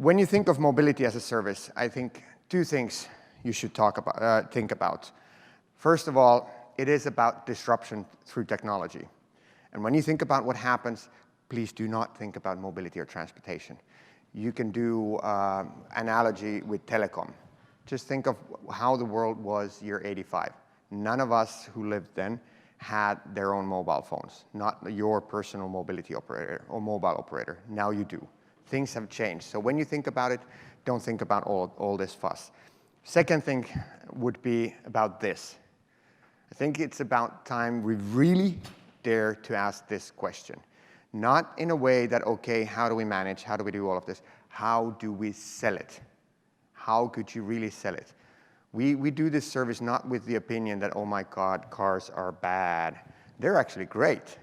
When you think of mobility as a service, I think two things you should think about. First of all, it is about disruption through technology. And when you think about what happens, please do not think about mobility or transportation. You can do analogy with telecom. Just think of how the world was year 85. None of us who lived then had their own mobile phones, not your personal mobility operator or mobile operator. Now you do. Things have changed. So when you think about it, don't think about all this fuss. Second thing would be about this. I think it's about time we really dare to ask this question. Not in a way that, okay, how do we manage? How do we do all of this? How do we sell it? How could you really sell it? We do this service not with the opinion that, oh my God, cars are bad. They're actually great.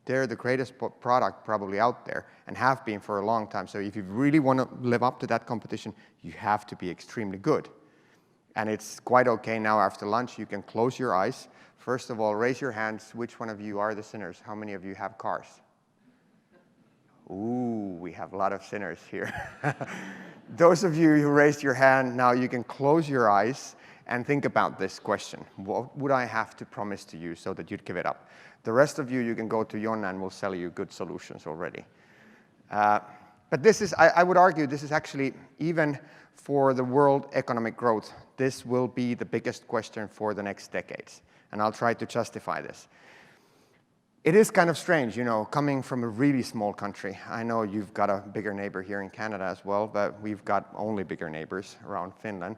They're the greatest product probably out there and have been for a long time. So if you really want to live up to that competition, you have to be extremely good. And it's quite okay now after lunch. You can close your eyes. First of all, raise your hands. Which one of you are the sinners? How many of you have cars? Ooh, we have a lot of sinners here. Those of you who raised your hand, now you can close your eyes and think about this question. What would I have to promise to you so that you'd give it up? The rest of you can go to Jonna and we'll sell you good solutions already. But this is, I would argue, this is actually, even for the world economic growth, this will be the biggest question for the next decades. And I'll try to justify this. It is kind of strange, you know, coming from a really small country. I know you've got a bigger neighbor here in Canada as well, but we've got only bigger neighbors around Finland.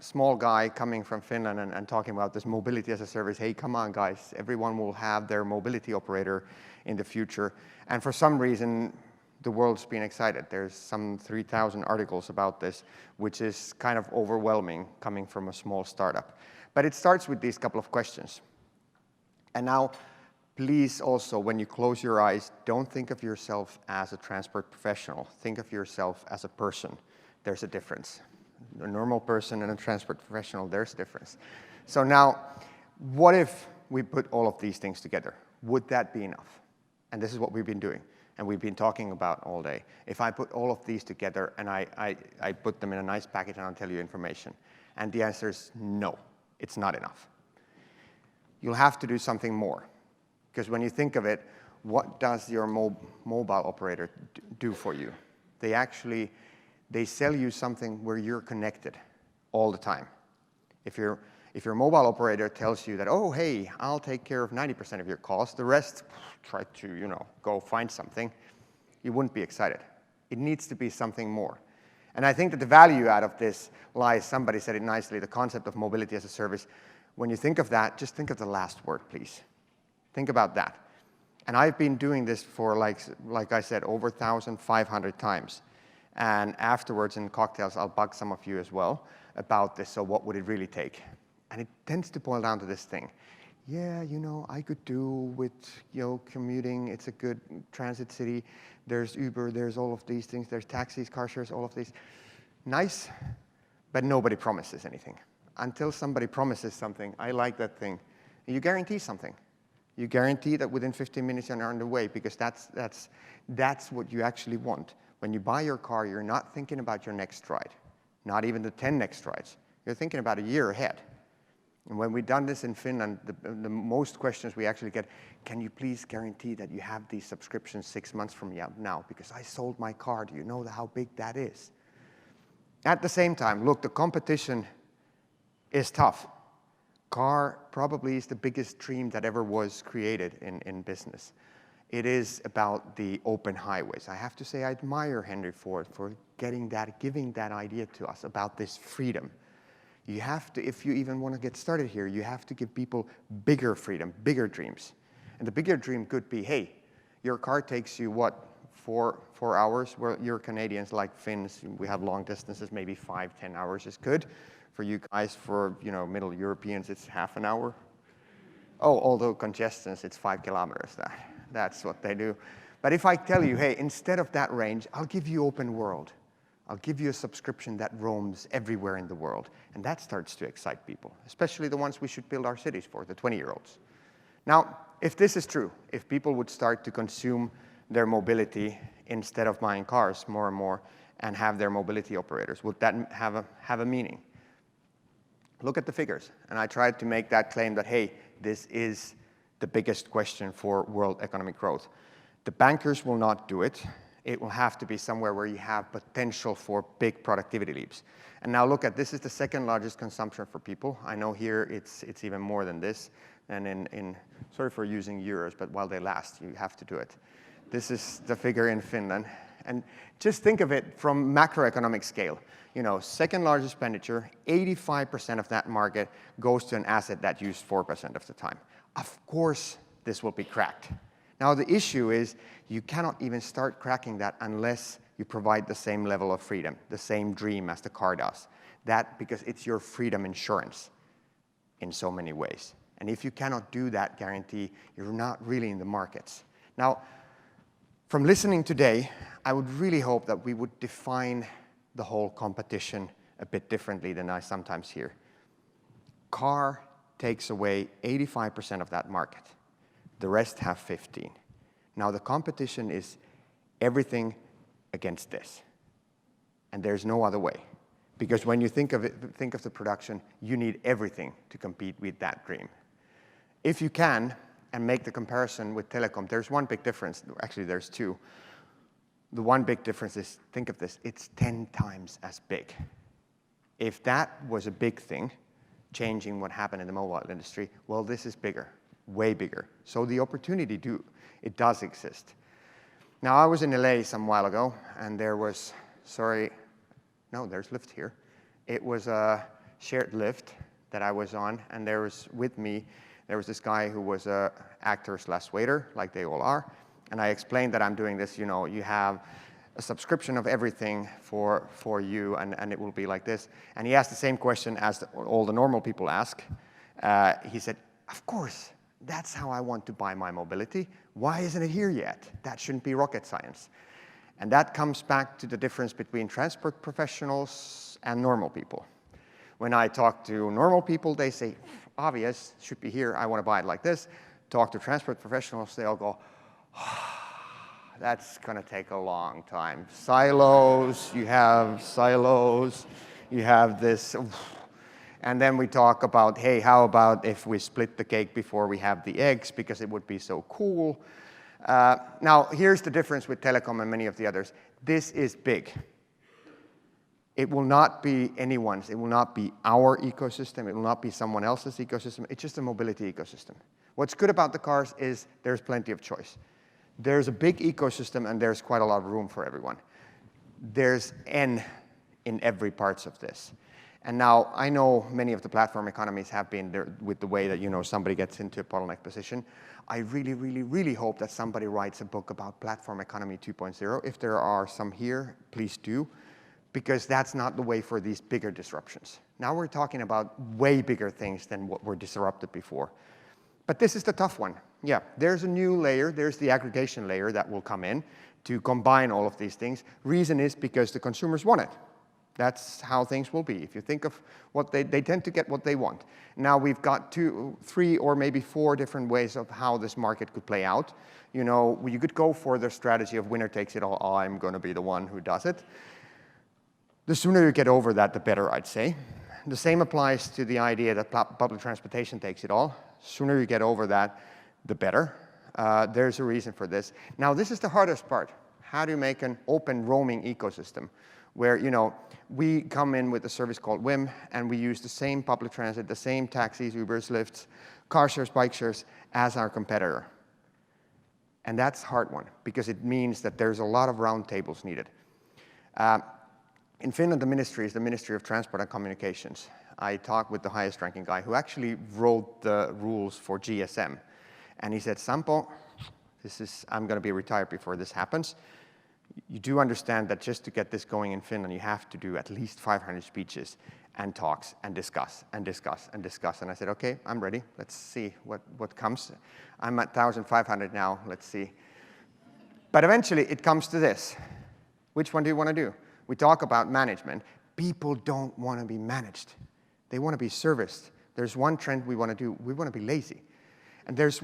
Small guy coming from Finland and talking about this mobility as a service. Hey, come on, guys. Everyone will have their mobility operator in the future. And for some reason, the world's been excited. There's some 3,000 articles about this, which is kind of overwhelming coming from a small startup. But it starts with these couple of questions. And now, please also, when you close your eyes, don't think of yourself as a transport professional. Think of yourself as a person. There's a difference. A normal person and a transport professional, there's a difference. So now, what if we put all of these things together? Would that be enough? And this is what we've been doing, and we've been talking about all day. If I put all of these together and I put them in a nice package and I'll tell you information, and the answer is no, it's not enough. You'll have to do something more. Because when you think of it, what does your mobile operator do for you? They sell you something where you're connected all the time. If your mobile operator tells you that, oh, hey, I'll take care of 90% of your calls, the rest, try to, go find something, you wouldn't be excited. It needs to be something more. And I think that the value out of this lies, somebody said it nicely, the concept of mobility as a service. When you think of that, just think of the last word, please. Think about that. And I've been doing this for, like I said, over 1,500 times. And afterwards in cocktails, I'll bug some of you as well about this. So what would it really take? And it tends to boil down to this thing. Yeah, I could do with, commuting. It's a good transit city. There's Uber. There's all of these things. There's taxis, car shares, all of these. Nice, but nobody promises anything. Until somebody promises something, I like that thing. You guarantee something. You guarantee that within 15 minutes you're on the way, because that's what you actually want. When you buy your car, you're not thinking about your next ride, not even the 10 next rides. You're thinking about a year ahead. And when we've done this in Finland, the most questions we actually get, can you please guarantee that you have these subscriptions 6 months from now? Because I sold my car. Do you know how big that is? At the same time, look, the competition is tough. Car probably is the biggest dream that ever was created in business. It is about the open highways. I have to say I admire Henry Ford for giving that idea to us about this freedom. You have to, if you even want to get started here, you have to give people bigger freedom, bigger dreams. And the bigger dream could be, hey, your car takes you, 4 hours? Well, you're Canadians like Finns. We have long distances, maybe 5-10 hours is good. For you guys, for Middle Europeans, it's half an hour. Oh, although congestions, it's 5 kilometers. That's what they do. But if I tell you, hey, instead of that range, I'll give you open world. I'll give you a subscription that roams everywhere in the world. And that starts to excite people, especially the ones we should build our cities for, the 20-year-olds. Now, if this is true, if people would start to consume their mobility instead of buying cars more and more, and have their mobility operators? Would that have a meaning? Look at the figures. And I tried to make that claim that, hey, this is the biggest question for world economic growth. The bankers will not do it. It will have to be somewhere where you have potential for big productivity leaps. And now look at, this is the second largest consumption for people. I know here it's even more than this. And sorry for using euros, but while they last, you have to do it. This is the figure in Finland. And just think of it from macroeconomic scale. You know, second largest expenditure, 85% of that market goes to an asset that used 4% of the time. Of course, this will be cracked. Now, the issue is you cannot even start cracking that unless you provide the same level of freedom, the same dream as the car does. That because it's your freedom insurance in so many ways. And if you cannot do that guarantee, you're not really in the markets. Now, from listening today, I would really hope that we would define the whole competition a bit differently than I sometimes hear. Car takes away 85% of that market. The rest have 15. Now the competition is everything against this. And there's no other way. Because when you think of the production, you need everything to compete with that dream. If you can, and make the comparison with telecom, there's one big difference. Actually, there's two. The one big difference is, think of this, it's 10 times as big. If that was a big thing, changing what happened in the mobile industry, well, this is bigger, way bigger. So the opportunity it does exist. Now, I was in LA some while ago, and there was, there's Lyft here. It was a shared Lyft that I was on, and there was with me, there was this guy who was a actor/waiter, like they all are. And I explained that I'm doing this, you know, you have a subscription of everything for you, and it will be like this. And he asked the same question as all the normal people ask. He said, of course, that's how I want to buy my mobility. Why isn't it here yet? That shouldn't be rocket science. And that comes back to the difference between transport professionals and normal people. When I talk to normal people, they say, obvious, should be here, I want to buy it like this. Talk to transport professionals, they all go, that's going to take a long time. Silos, you have this. And then we talk about, hey, how about if we split the cake before we have the eggs, because it would be so cool. Now, here's the difference with telecom and many of the others. This is big. It will not be anyone's. It will not be our ecosystem. It will not be someone else's ecosystem. It's just a mobility ecosystem. What's good about the cars is there's plenty of choice. There's a big ecosystem, and there's quite a lot of room for everyone. There's N in every parts of this. And now, I know many of the platform economies have been there with the way that, you know, somebody gets into a bottleneck position. I really, really, really hope that somebody writes a book about platform economy 2.0. If there are some here, please do. Because that's not the way for these bigger disruptions. Now we're talking about way bigger things than what were disrupted before. But this is the tough one. Yeah, there's a new layer. There's the aggregation layer that will come in to combine all of these things. Reason is because the consumers want it. That's how things will be. If you think of what they tend to get what they want. Now we've got 2, 3, or maybe 4 different ways of how this market could play out. You know, you could go for the strategy of winner takes it all. Oh, I'm going to be the one who does it. The sooner you get over that, the better, I'd say. The same applies to the idea that public transportation takes it all. Sooner you get over that, the better. There's a reason for this. Now, this is the hardest part. How do you make an open roaming ecosystem where, you know, we come in with a service called Whim, and we use the same public transit, the same taxis, Ubers, Lyfts, car shares, bike shares as our competitor. And that's a hard one, because it means that there's a lot of round tables needed. In Finland, the ministry is the Ministry of Transport and Communications. I talked with the highest ranking guy who actually wrote the rules for GSM. And he said, Sampo, I'm going to be retired before this happens. You do understand that just to get this going in Finland, you have to do at least 500 speeches and talks and discuss and discuss and discuss. And I said, okay, I'm ready. Let's see what comes. I'm at 1,500 now. Let's see. But eventually, it comes to this. Which one do you want to do? We talk about management. People don't want to be managed. They want to be serviced. There's one trend we want to do. We want to be lazy. And there's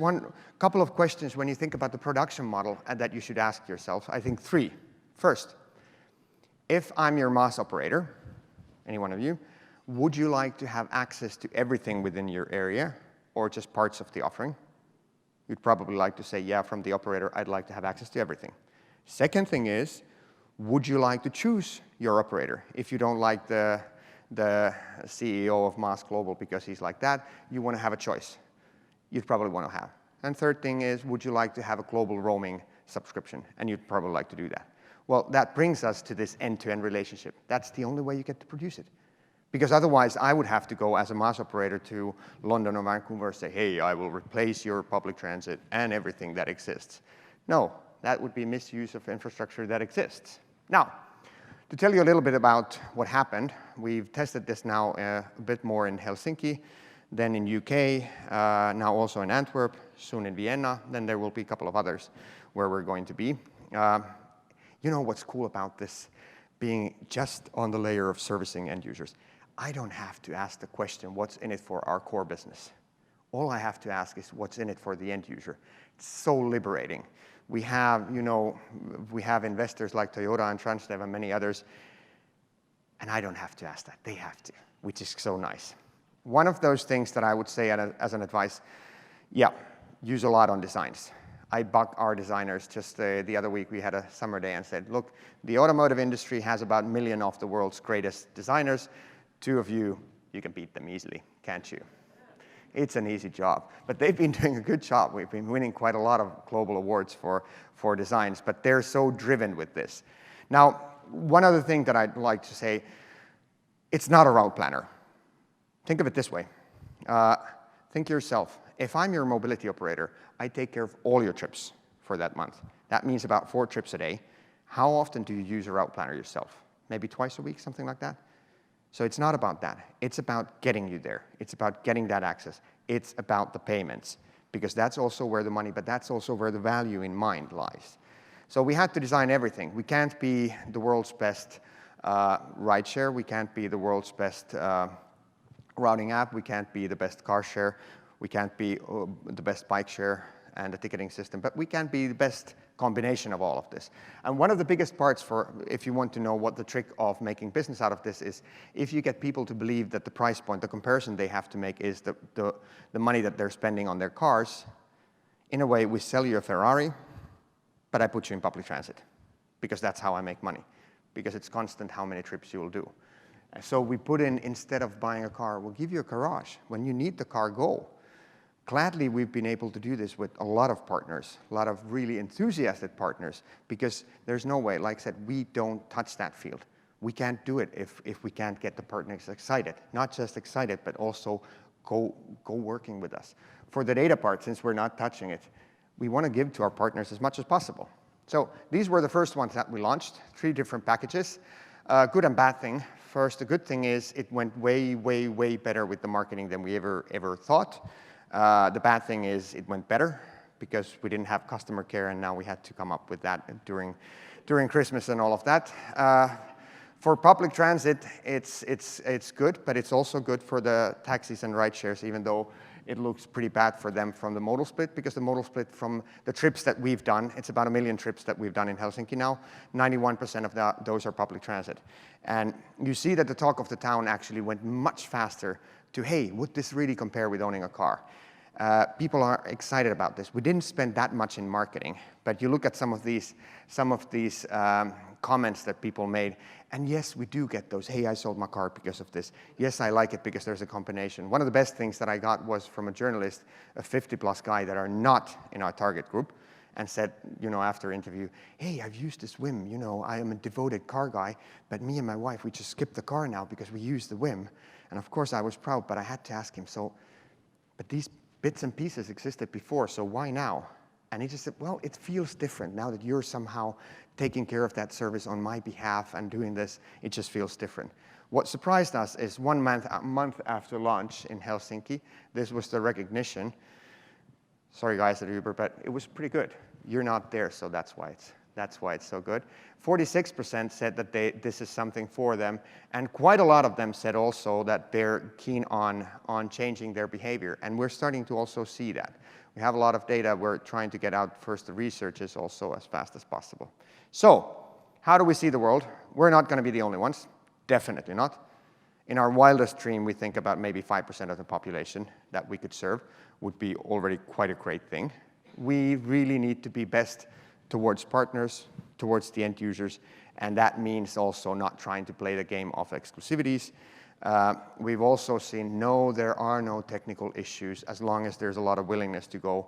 couple of questions when you think about the production model that you should ask yourself. I think 3. First, If I'm your MaaS operator, any one of you, would you like to have access to everything within your area or just parts of the offering? You'd probably like to say, yeah, from the operator, I'd like to have access to everything. Second thing is, would you like to choose your operator? If you don't like the CEO of MaaS Global because he's like that, you want to have a choice. You'd probably want to have. And third thing is, would you like to have a global roaming subscription? And you'd probably like to do that. Well, that brings us to this end-to-end relationship. That's the only way you get to produce it. Because otherwise, I would have to go as a MaaS operator to London or Vancouver and say, hey, I will replace your public transit and everything that exists. No, that would be misuse of infrastructure that exists. Now, to tell you a little bit about what happened, we've tested this now a bit more in Helsinki, then in UK, now also in Antwerp, soon in Vienna, then there will be a couple of others where we're going to be. You know what's cool about this being just on the layer of servicing end users? I don't have to ask the question, what's in it for our core business? All I have to ask is what's in it for the end user. It's so liberating. We have, we have investors like Toyota and Transdev and many others, and I don't have to ask that. They have to, which is so nice. One of those things that I would say as an advice, yeah, use a lot on designs. I bugged our designers just the other week. We had a summer day and said, look, the automotive industry has about 1 million of the world's greatest designers. 2 of you, you can beat them easily, can't you? It's an easy job. But they've been doing a good job. We've been winning quite a lot of global awards for designs, but they're so driven with this. Now, one other thing that I'd like to say, it's not a route planner. Think of it this way. Think yourself, if I'm your mobility operator, I take care of all your trips for that month. That means about 4 trips a day. How often do you use a route planner yourself? Maybe twice a week, something like that? So it's not about that. It's about getting you there. It's about getting that access. It's about the payments, because that's also where the money, but that's also where the value in mind lies. So we had to design everything. We can't be the world's best rideshare. We can't be the world's best routing app. We can't be the best car share. We can't be the best bike share and the ticketing system, but we can be the best combination of all of this. And one of the biggest parts if you want to know what the trick of making business out of this is, if you get people to believe that the price point, the comparison they have to make is the money that they're spending on their cars, in a way, we sell you a Ferrari, but I put you in public transit, because that's how I make money, because it's constant how many trips you will do. And so we put in, instead of buying a car, we'll give you a garage. When you need the car, go. Gladly, we've been able to do this with a lot of partners, a lot of really enthusiastic partners, because there's no way, like I said, we don't touch that field. We can't do it if we can't get the partners excited. Not just excited, but also go working with us. For the data part, since we're not touching it, we want to give to our partners as much as possible. So these were the first ones that we launched, 3 different packages. Good and bad thing. First, the good thing is it went way, way, way better with the marketing than we ever thought. The bad thing is it went better because we didn't have customer care, and now we had to come up with that during Christmas and all of that. For public transit, it's good, but it's also good for the taxis and ride shares, even though it looks pretty bad for them from the modal split, because the modal split from the trips that we've done, it's about 1 million trips that we've done in Helsinki now, 91% of those are public transit. And you see that the talk of the town actually went much faster to, hey, would this really compare with owning a car? People are excited about this. We didn't spend that much in marketing, but you look at some of these comments that people made, and yes, we do get those, hey, I sold my car because of this. Yes, I like it because there's a combination. One of the best things that I got was from a journalist, a 50-plus guy that are not in our target group, and said, after interview, hey, I've used this Whim, I am a devoted car guy, but me and my wife, we just skipped the car now because we use the Whim. And of course I was proud, but I had to ask him, but these bits and pieces existed before, so why now? And he just said, well, it feels different now that you're somehow taking care of that service on my behalf and doing this, it just feels different. What surprised us is a month after launch in Helsinki, this was the recognition. Sorry guys at Uber, but it was pretty good. You're not there, so that's why it's so good. 46% said that this is something for them, and quite a lot of them said also that they're keen on changing their behavior, and we're starting to also see that. We have a lot of data. We're trying to get out first the researches also as fast as possible. So How do we see the world? We're not going to be the only ones. Definitely not. In our wildest dream, we think about maybe 5% of the population that we could serve would be already quite a great thing. We really need to be best towards partners, towards the end users, and that means also not trying to play the game of exclusivities. We've also seen, no, there are no technical issues as long as there's a lot of willingness to go.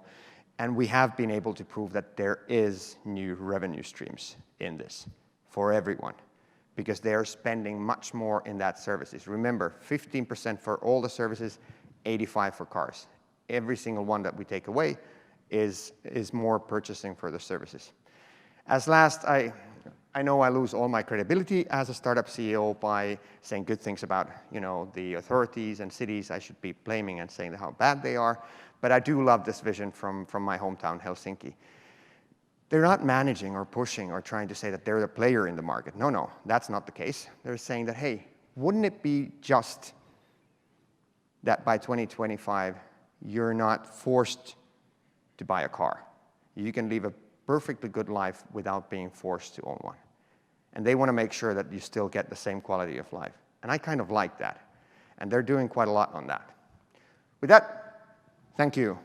And we have been able to prove that there is new revenue streams in this for everyone, because they are spending much more in that services. Remember, 15% for all the services, 85% for cars. Every single one that we take away is more purchasing for the services. As last, I know I lose all my credibility as a startup CEO by saying good things about, the authorities and cities I should be blaming and saying how bad they are, but I do love this vision from my hometown, Helsinki. They're not managing or pushing or trying to say that they're the player in the market. No, that's not the case. They're saying that, hey, wouldn't it be just that by 2025, you're not forced to buy a car? You can live a perfectly good life without being forced to own one. And they want to make sure that you still get the same quality of life. And I kind of like that. And they're doing quite a lot on that. With that, thank you.